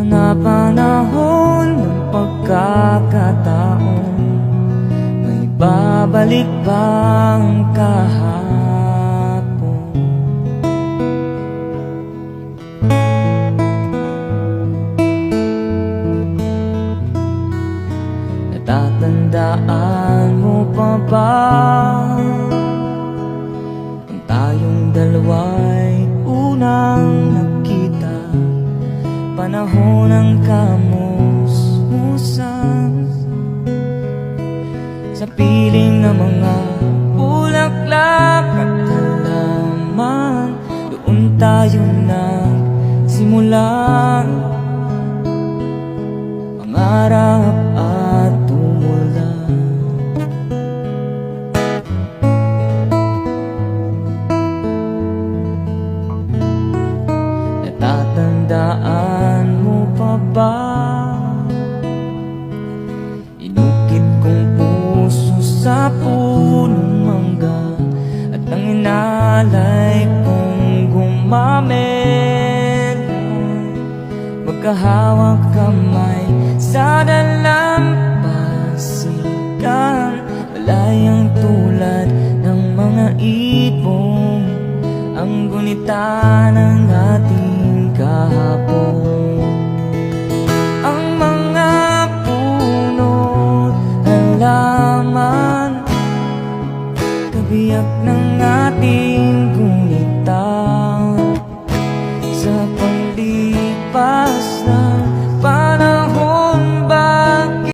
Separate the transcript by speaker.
Speaker 1: Napanahon ng pagkakataon, may babalik bang kahapon? Natatandaan mo pa ba kung tayong dalawa'y unang nagkita? Panahon ng kamusmusan sa piling ng mga bulaklak at halaman. Doon tayo nagsimula, pangarap at tumula. Natatandaan mo pa ba? Inukit kong puso sa punong mangga, at ang inalay kong gumamit, magkahawak kamay sa dalampasigan. Malayang tulad ng mga ibong, ang gunita ng